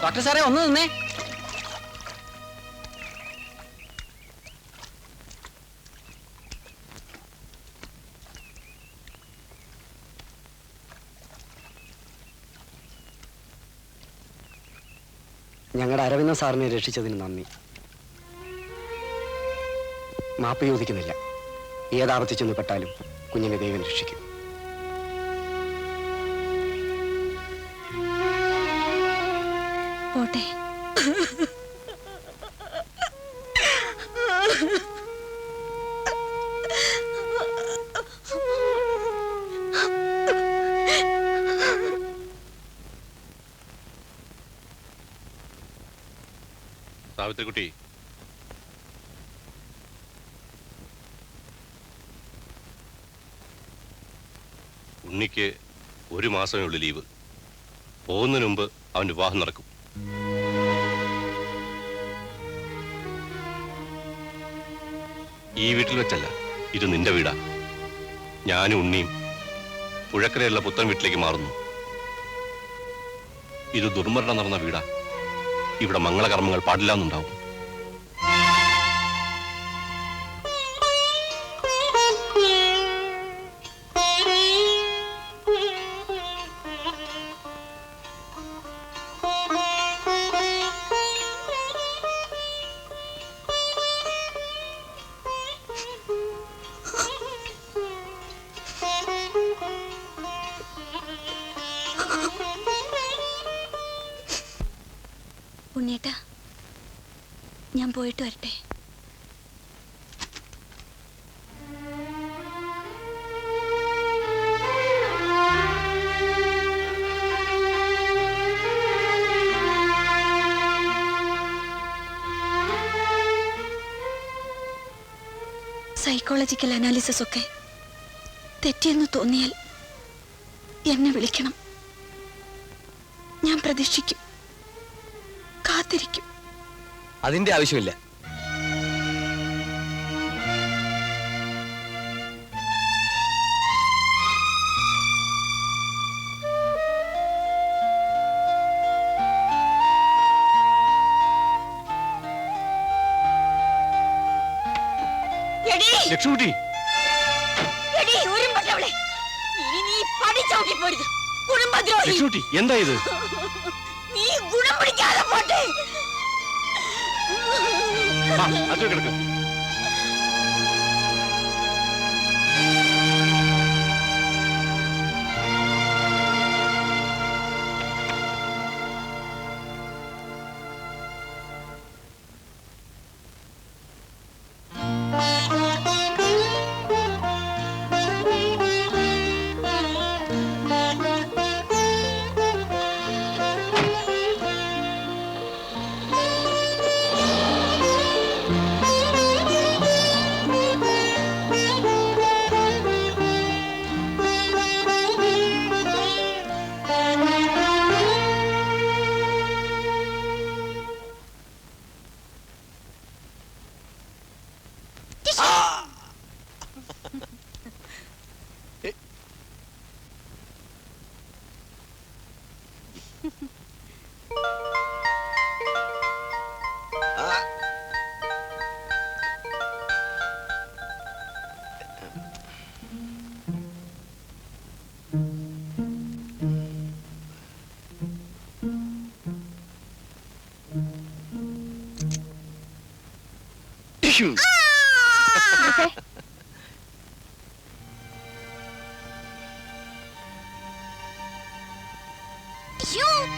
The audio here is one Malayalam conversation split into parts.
ഡോക്ടർ സാറേ ഒന്ന് നിന്നേ. ഞങ്ങളുടെ അരവിന്ദൻ സാറിനെ രക്ഷിച്ചതിന് നന്ദി. മാപ്പ് ചോദിക്കുന്നില്ല. ഏതാപത്തിൽ ചെന്ന് പെട്ടാലും കുഞ്ഞിനെ ദൈവം രക്ഷിക്കും. പോട്ടെ. സാവിത്രിക്കുട്ടി, ഉണ്ണിക്ക് 1 മാസമേ ഉള്ളൂ ലീവ്. പോകുന്നതിന് മുമ്പ് അവന്റെ വിവാഹം നടക്കും. ഈ വീട്ടിൽ വെച്ചല്ല, ഇത് നിന്റെ വീടാ. ഞാനും ഉണ്ണിയും പുഴക്കരയുള്ള പുത്തൻ വീട്ടിലേക്ക് മാറുന്നു. ഇത് ദുർമരണം നടന്ന വീടാ. ഇവിടെ മംഗളകർമ്മങ്ങൾ പാടില്ലാന്നുണ്ടാവും. ഉണ്ണിയേട്ടാ, ഞാൻ പോയിട്ട് വരട്ടെ. സൈക്കോളജിക്കൽ അനാലിസിസ് ഒക്കെ തെറ്റിയെന്ന് തോന്നിയാൽ എന്നെ വിളിക്കണം. ഞാൻ പ്രതീക്ഷിക്കും, കാത്തിരിക്കും. അതിന്റെ ആവശ്യമില്ല. ലക്ഷ്മിക്കുട്ടി, ലക്ഷ്മിക്കുട്ടി, എന്താ ഇത്? അത് കിടക്കും.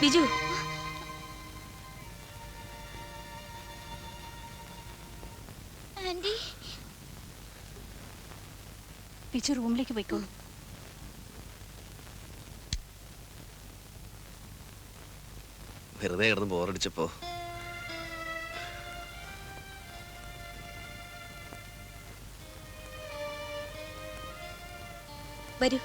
ബിജു, ബിജു റൂമിലേക്ക് പോയിക്കോളൂ. വെറുതെ കിടന്ന് ബോറടിച്ചപ്പോ വരൂ.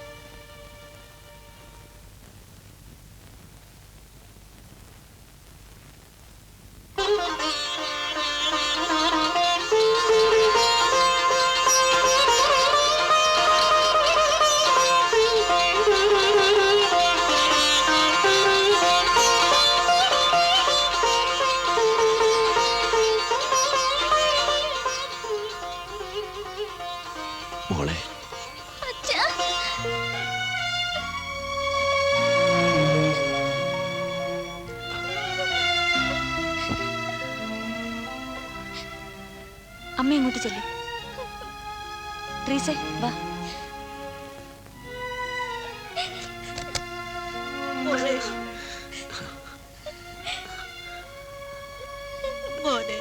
അമ്മ അങ്ങോട്ട് ചെല്ലു. ട്രീസേ വാ. മോനെ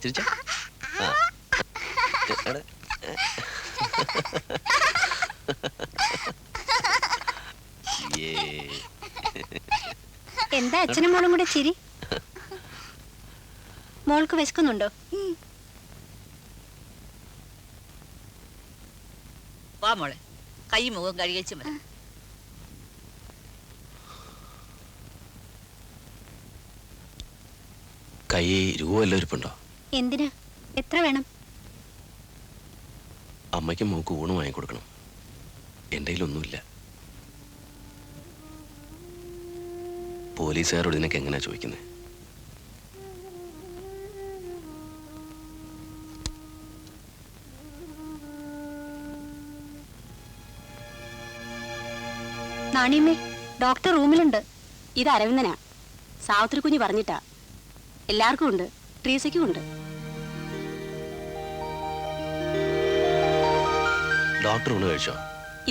ചിരിച്ചോ? ആ. എടാ. ഏ. എന്താ അച്ഛനും മോളും കൂടെ ചിരി? മോൾക്ക് വിശക്കുന്നുണ്ടോ? വാ മോളെ, കൈ മുഖം കഴുകിച്ചു മതി. കൈ രൂപല്ലോ ഇരിപ്പുണ്ടോ? എന്തിനാ? എത്ര വേണം? അമ്മയ്ക്കും മോക്ക് ഊണ് വാങ്ങിക്കൊടുക്കണം. എൻ്റെ കയ്യിലൊന്നുമില്ല. പോലീസുകാരോട് ഇതിനൊക്കെ എങ്ങനെയാ ചോദിക്കുന്നത്? നാണിയമ്മേ, ഡോക്ടർ റൂമിലുണ്ട്. ഇത് അരവിന്ദനാ. സാവിത്രി കുഞ്ഞ് പറഞ്ഞിട്ടാ. എല്ലാവർക്കും ഉണ്ട്, ട്രീസയ്ക്കും ഉണ്ട്. ഡോക്ടർ ഊണ് കഴിച്ചോ?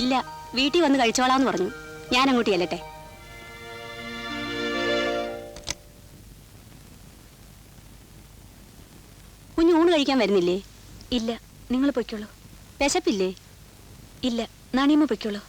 ഇല്ല, വീട്ടിൽ വന്ന് കഴിച്ചോളാന്ന് പറഞ്ഞു. ഞാൻ അങ്ങോട്ട് ചെല്ലട്ടെ. കുഞ്ഞ് ഊണ് കഴിക്കാൻ വരുന്നില്ലേ? ഇല്ല, നിങ്ങൾ പൊയ്ക്കോളൂ. വിശപ്പില്ലേ? ഇല്ല, നാണിയമ്മ പൊയ്ക്കോളൂ.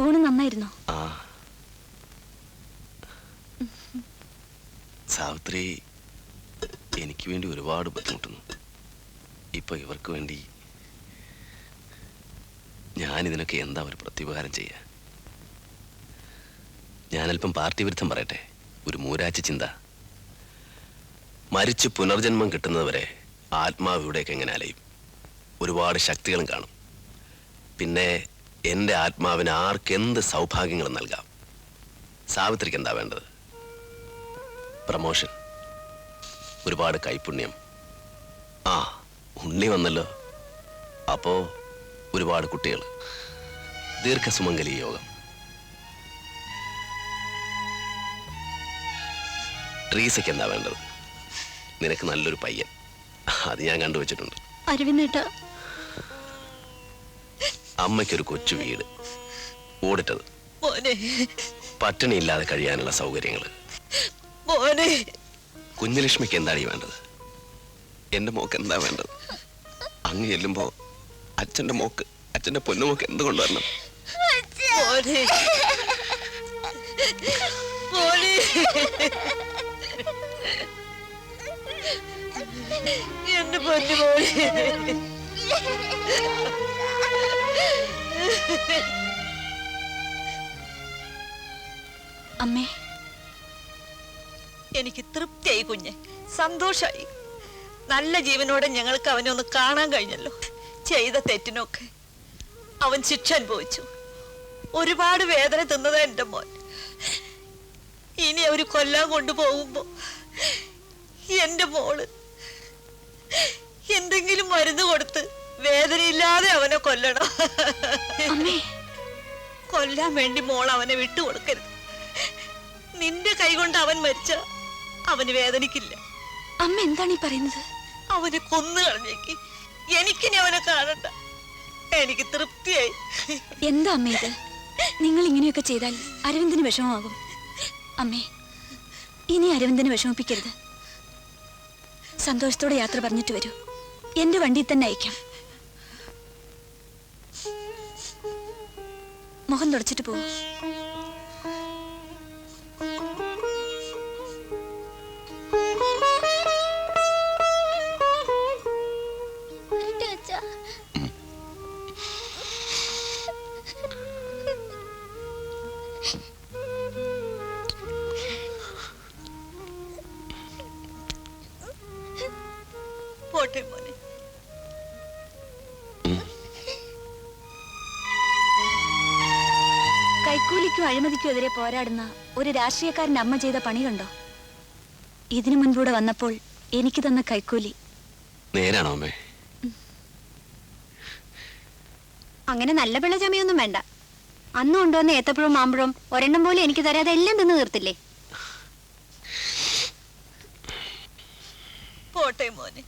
ഊണ് നന്നായിരുന്നോ? ആ. സാവിത്രി എനിക്ക് വേണ്ടി ഒരുപാട് ബുദ്ധിമുട്ടുന്നു. ഇപ്പൊ ഇവർക്ക് വേണ്ടി ഞാനിതിനൊക്കെ എന്താ ഒരു പ്രത്യുപകാരം ചെയ്യാ? ഞാനല്പം പാർട്ടി വിരുദ്ധം പറയട്ടെ. ഒരു മൂരാച്ച ചിന്ത. മരിച്ച് പുനർജന്മം കിട്ടുന്നതുവരെ ആത്മാവിവിടെയൊക്കെ എങ്ങനെ അലയും. ഒരുപാട് ശക്തികളും കാണും. പിന്നെ എൻ്റെ ആത്മാവിന് ആർക്കെന്ത് സൗഭാഗ്യങ്ങളും നൽകാം. സാവിത്രിക്ക് എന്താ വേണ്ടത്? പ്രമോഷൻ, ഒരുപാട് കൈപുണ്യം. ആ, ഉണ്ണി വന്നല്ലോ. അപ്പോ ഒരുപാട് കുട്ടികൾ, ദീർഘസുമംഗലി യോഗം. ട്രീസയ്ക്ക് എന്താ വേണ്ടത്? നിനക്ക് നല്ലൊരു പയ്യൻ, അത് ഞാൻ കണ്ടുവച്ചിട്ടുണ്ട്. അരവിന്ദേട്ടാ, അമ്മയ്ക്കൊരു കൊച്ചു വീട്, ഓടിട്ടത്, പട്ടിണിയില്ലാതെ കഴിയാനുള്ള സൗകര്യങ്ങള്. കുഞ്ഞലക്ഷ്മിക്ക് എന്താണ് ഈ വേണ്ടത്? എന്റെ മോക്ക് എന്താ വേണ്ടത്? അങ്ങ് ചെല്ലുമ്പോ അച്ഛന്റെ മോക്ക്, അച്ഛന്റെ പൊന്നുമോക്ക് എന്ത് കൊണ്ടുവരണം? എന്റെ പൊന്നുമോളി, അമ്മേ, എനിക്ക് തൃപ്തിയായി കുഞ്ഞെ, സന്തോഷായി. നല്ല ജീവനോടെ ഞങ്ങൾക്ക് അവനെ ഒന്ന് കാണാൻ കഴിഞ്ഞല്ലോ. ചെയ്ത തെറ്റിനൊക്കെ അവൻ ശിക്ഷ അനുഭവിച്ചു. ഒരുപാട് വേദന തിന്നതാ എന്റെ മോൻ. ഇനി അവര് കൊല്ലാൻ കൊണ്ടുപോകുമ്പോ എന്റെ മോള് എന്തെങ്കിലും മരുന്ന് കൊടുത്ത് വേദനയില്ലാതെ അവനെ കൊല്ലണം. കൊല്ലാൻ വേണ്ടി മോൾ അവനെ വിട്ടുകൊടുക്കരുത്. നിന്റെ കൈകൊണ്ട് അവൻ മരിച്ച അവന് വേദനിക്കില്ല. അമ്മ എന്താണ് ഈ പറയുന്നത്? അവനെ കൊന്നു കളഞ്ഞേക്ക്. എനിക്കിനി അവനെ കാണണ്ട. എനിക്ക് തൃപ്തിയായി. എന്താ അമ്മ ഇത്? നിങ്ങൾ ഇങ്ങനെയൊക്കെ ചെയ്താൽ അരവിന്ദന് വിഷമമാകും. അമ്മേ, ഇനി അരവിന്ദന് വിഷമിപ്പിക്കരുത്. സന്തോഷത്തോടെ യാത്ര പറഞ്ഞിട്ട് വരൂ. എന്റെ വണ്ടിയിൽ തന്നെ അയക്കാം. മുഖം തുടച്ചിട്ട് പോകും. പോട്ടെ മോനെ. കൈക്കൂലിക്കും അഴിമതിക്കും എതിരെ പോരാടുന്ന ഒരു രാഷ്ട്രീയക്കാരന്റെ അമ്മ ചെയ്ത പണി കണ്ടോ? ഇതിനു മുൻപൂടെ വന്നപ്പോൾ എനിക്ക് തന്ന കൈക്കൂലി. നേരാണോ അമ്മേ? അങ്ങനെ നല്ല പിള്ള ചമയൊന്നും വേണ്ട. അന്ന് കൊണ്ടുവന്ന ഏത്തപ്പഴവും മാമ്പഴവും ഒരെണ്ണം പോലെ എനിക്ക് തരാതെ എല്ലാം തിന്ന് തീർത്തില്ലേ? പോട്ടെ മോനെ.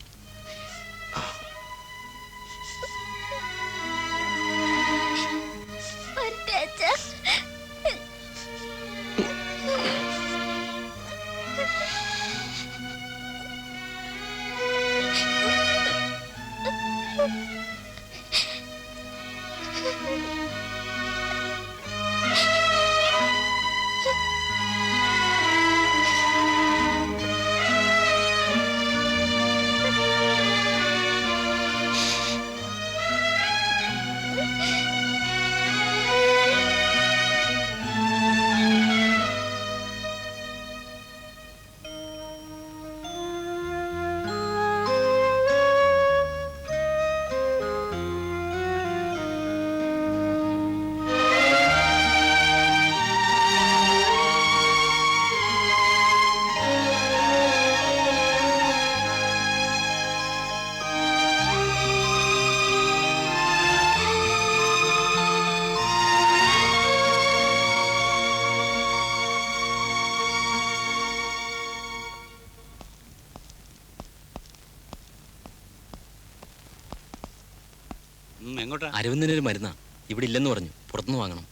എങ്ങോട്ടാ? അരവിന്ദനൊരു മരുന്നാ ഇവിടെ ഇല്ലെന്ന് പറഞ്ഞു, പുറത്തുനിന്ന് വാങ്ങണം.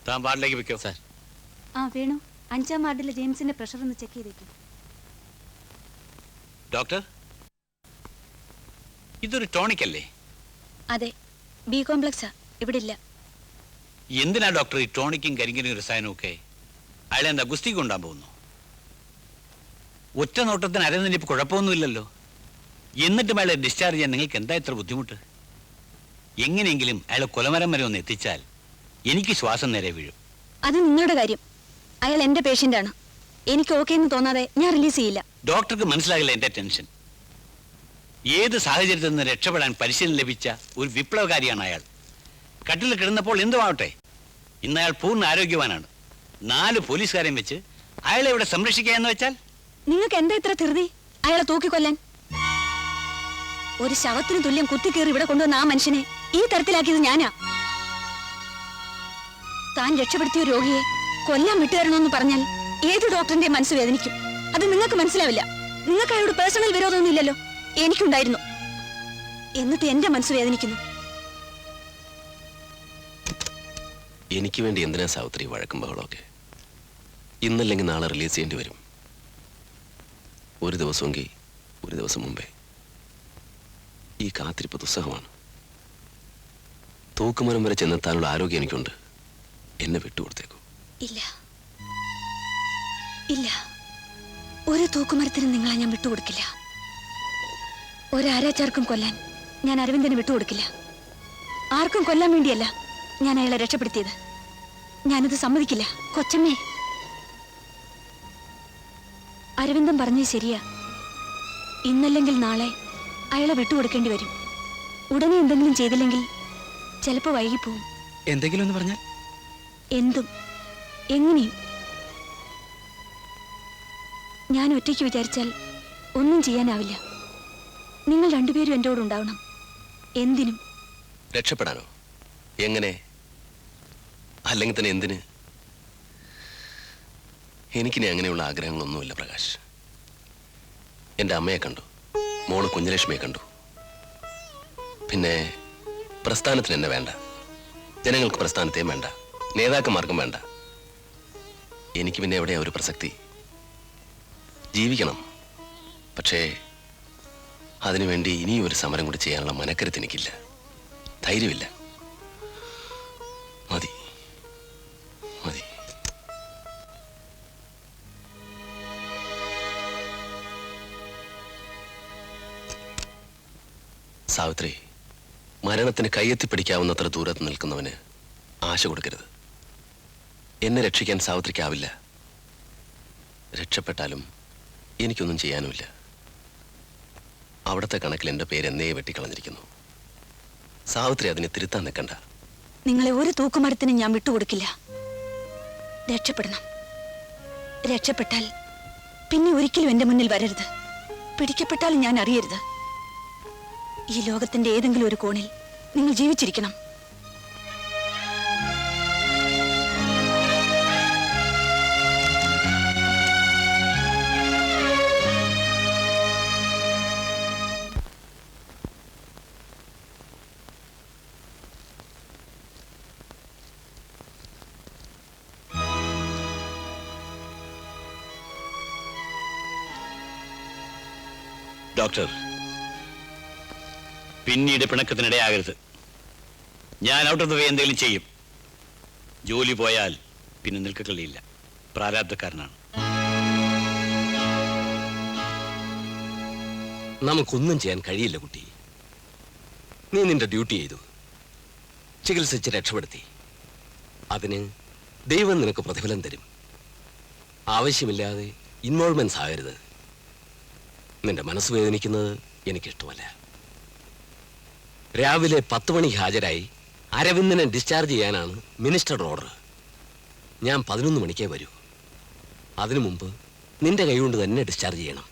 താൻ വാർഡിലേക്ക് വെക്കോ. സാർ. ആ വേണു, 5-ാം വാർഡിലെ ജെയിംസിന്റെ പ്രഷർ ഒന്ന് ചെക്ക് ചെയ്തേക്കും. ഡോക്ടർ, ഇതൊരു ടോണിക് അല്ലേ? അതെ, ബി കോംപ്ലക്സാ, ഇവിടെ ഇല്ല. എന്തിനാ ഡോക്ടർ ഈ ടോണിക്കും കരിങ്കനും രസായനവും ഒക്കെ? അയാളെ എന്താ ഗുസ്തി കൊണ്ടാൻ പോകുന്നു? ഒറ്റ നോട്ടത്തിന് അരവിന്ദന് ഇപ്പൊ കുഴപ്പമൊന്നുമില്ലല്ലോ. എന്നിട്ടും അയാളെ ഡിസ്ചാർജ് ചെയ്യാൻ നിങ്ങൾക്ക് എന്താ ഇത്ര ബുദ്ധിമുട്ട്? എങ്ങനെയെങ്കിലും അയാളെ കൊലമരം വരെ ഒന്ന് എത്തിച്ചാൽ എനിക്ക് ശ്വാസം നേരെ വീഴും. അത് നിങ്ങളുടെ കാര്യം. അയാൾ എന്റെ പേഷ്യന്റ് ആണ്. എനിക്ക് ഓക്കെ എന്ന് തോന്നാതെ ഞാൻ റിലീസ് ചെയ്യില്ല. ഡോക്ടർക്ക് മനസ്സിലാകില്ല എന്റെ ടെൻഷൻ. ഏത് സാഹചര്യത്തിൽ നിന്ന് രക്ഷപ്പെടാൻ പരിശീലനം ലഭിച്ച ഒരു വിപ്ലവകാരിയാണ് അയാൾ. കട്ടിൽ കിടന്നപ്പോൾ എന്തുമാവട്ടെ, ഇന്ന് അയാൾ പൂർണ്ണ ആരോഗ്യവാനാണ്. 4 പോലീസുകാരെയും വെച്ച് അയാളെ ഇവിടെ സംരക്ഷിക്കുക എന്ന് വെച്ചാൽ നിങ്ങൾക്ക് എന്താ ഇത്ര ധൃതി അയാളെ തൂക്കിക്കൊല്ലാൻ? ഒരു ശവത്തിന് തുല്യം കുത്തിക്കേറി ഇവിടെ കൊണ്ടുവന്ന ആ മനുഷ്യനെ ഈ തരത്തിലാക്കിയത് ഞാനാ. താൻ രക്ഷപ്പെടുത്തിയ രോഗിയെ കൊല്ലാൻ വിട്ടുതരണമെന്ന് പറഞ്ഞാൽ ഏത് ഡോക്ടറിന്റെ മനസ്സ് വേദനിക്കും. അത് നിങ്ങൾക്ക് മനസ്സിലാവില്ല. നിങ്ങൾക്ക് അയാളോട് പേഴ്സണൽ വിരോധമൊന്നും ഇല്ലല്ലോ. എനിക്കുണ്ടായിരുന്നു. എന്നിട്ട് എന്റെ മനസ്സ് വേദനിക്കുന്നു. എനിക്ക് വേണ്ടി എന്തിനാ സാവിത്രി വഴക്കും ബഹളമൊക്കെ? ഇന്നല്ലെങ്കിൽ നാളെ റിലീസ് ചെയ്യേണ്ടി വരും. ഒരു ദിവസമെങ്കിൽ ഒരു ദിവസം മുമ്പേ. ഈ കാത്തിരിപ്പ് ദുസ്സഹമാണ്. തൂക്കുമരം വരെ ചെന്നെത്താനുള്ള ആരോഗ്യം എനിക്കുണ്ട്. എന്നെ വിട്ടുകൊടുത്തേക്കൂ. ഇല്ല ഇല്ല, ഒരു തൂക്കുമരത്തിനും നിങ്ങളെ ഞാൻ വിട്ടുകൊടുക്കില്ല. ഒരാരാച്ചാർക്കും കൊല്ലാൻ ഞാൻ അരവിന്ദനെ വിട്ടുകൊടുക്കില്ല. ആർക്കും കൊല്ലാൻ വേണ്ടിയല്ല ഞാൻ അയാളെ രക്ഷപ്പെടുത്തിയത്. ഞാനത് സമ്മതിക്കില്ല. കൊച്ചമ്മേ, അരവിന്ദൻ പറഞ്ഞത് ശരിയാ. ഇന്നല്ലെങ്കിൽ നാളെ അയാളെ വിട്ടുകൊടുക്കേണ്ടി വരും. ഉടനെ എന്തെങ്കിലും ചെയ്തില്ലെങ്കിൽ ചിലപ്പോ വൈകിപ്പോവും. എന്തെങ്കിലും എന്ന് പറഞ്ഞാൽ? എന്തും എങ്ങനെയും. ഞാൻ ഒറ്റയ്ക്ക് വിചാരിച്ചാൽ ഒന്നും ചെയ്യാനാവില്ല. നിങ്ങൾ രണ്ടുപേരും എൻ്റെ കൂടെ ഉണ്ടാവണം. എന്തിനും. രക്ഷപ്പെടാനോ? എങ്ങനെ? അല്ലെങ്കിൽ തന്നെ എന്തിന്? എനിക്കിനി അങ്ങനെയുള്ള ആഗ്രഹങ്ങളൊന്നുമില്ല പ്രകാശ്. എൻ്റെ അമ്മയെ കണ്ടു, മോള് കുഞ്ഞലക്ഷ്മിയെ കണ്ടു. പിന്നെ പ്രസ്ഥാനത്തിന് എന്നെ വേണ്ട, ജനങ്ങൾക്ക് പ്രസ്ഥാനത്തെയും വേണ്ട, നേതാക്കന്മാർക്കും വേണ്ട. എനിക്ക് പിന്നെ എവിടെയാ ഒരു പ്രസക്തി? ജീവിക്കണം, പക്ഷേ അതിനുവേണ്ടി ഇനിയും ഒരു സമരം കൂടി ചെയ്യാനുള്ള മനക്കരുത്ത് എനിക്കില്ല, ധൈര്യമില്ല. മതി മതി. സാവിത്രി, മരണത്തിന് കയ്യെത്തിപ്പിടിക്കാവുന്നത്ര ദൂരത്ത് നിൽക്കുന്നവന് ആശ കൊടുക്കരുത്. എന്നെ രക്ഷിക്കാൻ സാവിത്രിക്കാവില്ല. രക്ഷപ്പെട്ടാലും എനിക്കൊന്നും ചെയ്യാനുമില്ല. അവിടുത്തെ കണക്കിൽ എൻ്റെ പേര് എന്നേ വെട്ടിക്കളഞ്ഞിരിക്കുന്നു. സാവിത്രി അതിനെ തിരുത്താൻ നിൽക്കണ്ട. നിങ്ങളെ ഒരു തൂക്കുമരത്തിനും ഞാൻ വിട്ടുകൊടുക്കില്ല. രക്ഷപ്പെടണം. രക്ഷപ്പെട്ടാൽ പിന്നെ ഒരിക്കലും എന്റെ മുന്നിൽ വരരുത്. പിടിക്കപ്പെട്ടാലും ഞാൻ അറിയരുത്. ഈ ലോകത്തിന്റെ ഏതെങ്കിലും ഒരു കോണിൽ നിങ്ങൾ ജീവിച്ചിരിക്കണം. ഡോക്ടർ, പിന്നീട് പിണക്കത്തിനിടയാകരുത്. ഞാൻ ഔട്ട് ഓഫ് ദ വേ എന്തെങ്കിലും ചെയ്യും. ജോലി പോയാൽ പിന്നെ നിൽക്കക്കളിയില്ല. പ്രാരാബ്ധക്കാരനാണ്. നമുക്കൊന്നും ചെയ്യാൻ കഴിയില്ല കുട്ടി. നീ നിന്റെ ഡ്യൂട്ടി ചെയ്തു, ചികിത്സിച്ച് രക്ഷപ്പെടുത്തി. അതിന് ദൈവം നിനക്ക് പ്രതിഫലം തരും. ആവശ്യമില്ലാതെ ഇൻവോൾവ്മെന്റ്സ് ആകരുത്. നിന്റെ മനസ്സ് വേദനിക്കുന്നത് എനിക്കിഷ്ടമല്ല. രാവിലെ 10 മണിക്ക് ഹാജരായി അരവിന്ദനെ ഡിസ്ചാർജ് ചെയ്യാനാണ് മിനിസ്റ്ററുടെ ഓർഡർ. ഞാൻ 11 മണിക്കേ വരൂ. അതിനു മുമ്പ് നിന്റെ കൈകൊണ്ട് തന്നെ ഡിസ്ചാർജ് ചെയ്യണം.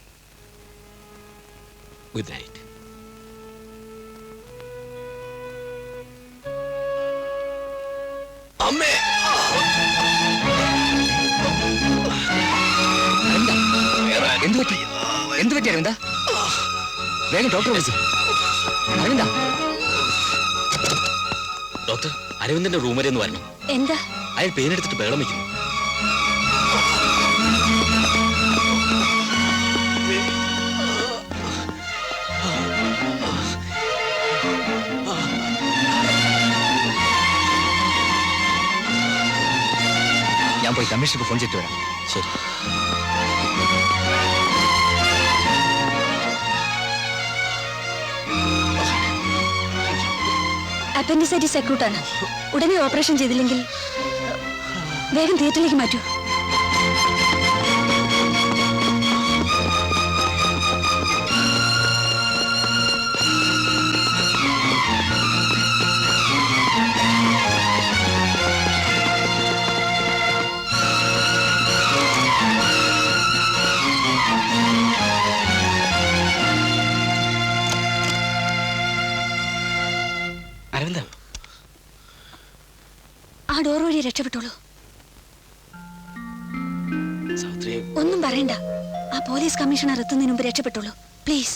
Good night. അമ്മേ, എന്ത് പറ്റി? എന്ത് പറ്റി അരവിന്ദ? വേഗം ഡോക്ടറെ വിളിച്ചു. അരവിന്ദ, ഡോക്ടർ, അരവിന്ദന്റെ റൂം വരെ ഒന്ന് വരണം. എന്താ? അയാൾ പെയിനെടുത്തിട്ട് ബഹളം വയ്ക്കുന്നു. ഞാൻ പോയി കമ്മീഷണർക്ക് ഫോൺ ചെയ്തിട്ട് വരാം. ശരി. അപ്പൻഡിസൈറ്റിസ് അക്യൂട്ടാണ്. ഉടനെ ഓപ്പറേഷൻ ചെയ്തില്ലെങ്കിൽ വേഗം തിയേറ്ററിലേക്ക് മാറ്റൂ. അരവിന്ദ, ആ ഡോർ വഴി രക്ഷപ്പെട്ടോളൂ. സാവിത്രി, ഒന്നും പറയണ്ട. ആ പോലീസ് കമ്മീഷണർ എത്തുന്നതിന് മുമ്പ് രക്ഷപ്പെട്ടോളൂ പ്ലീസ്.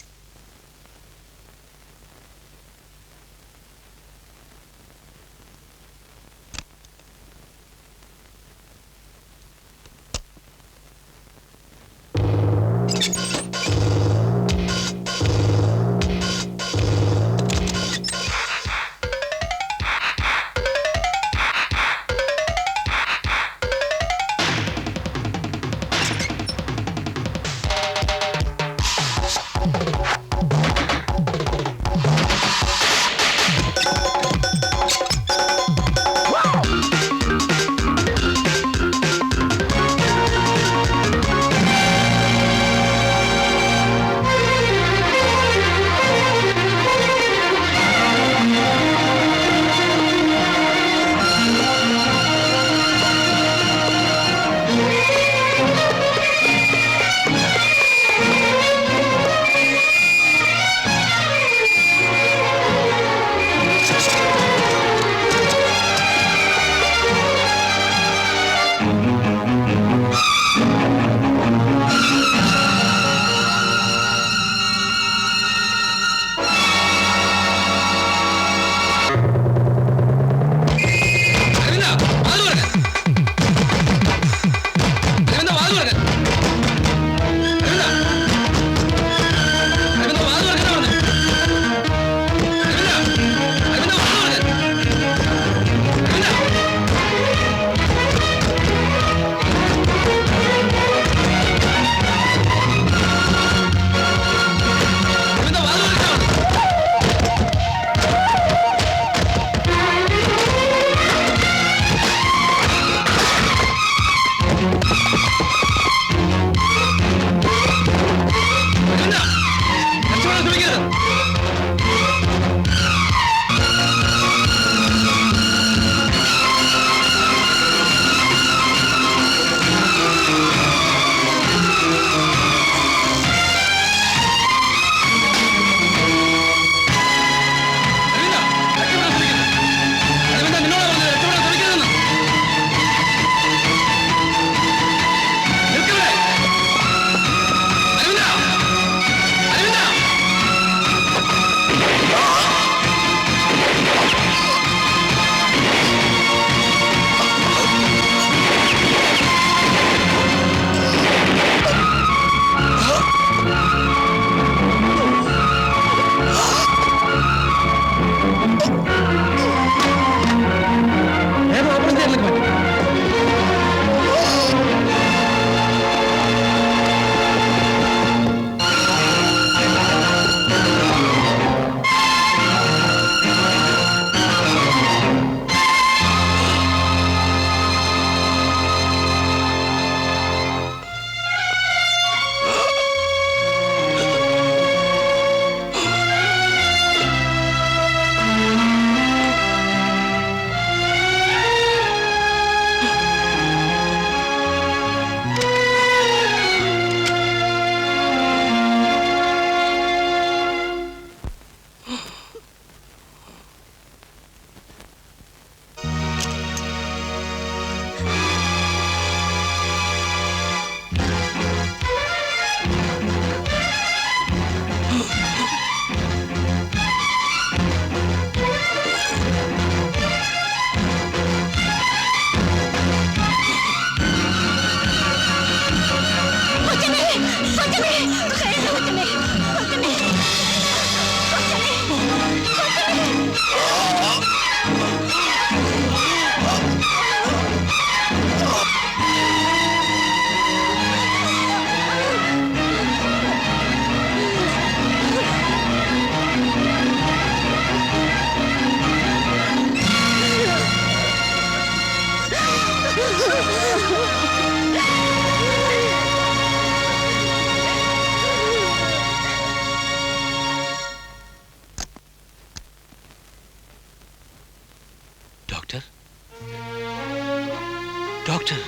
Doctor doctor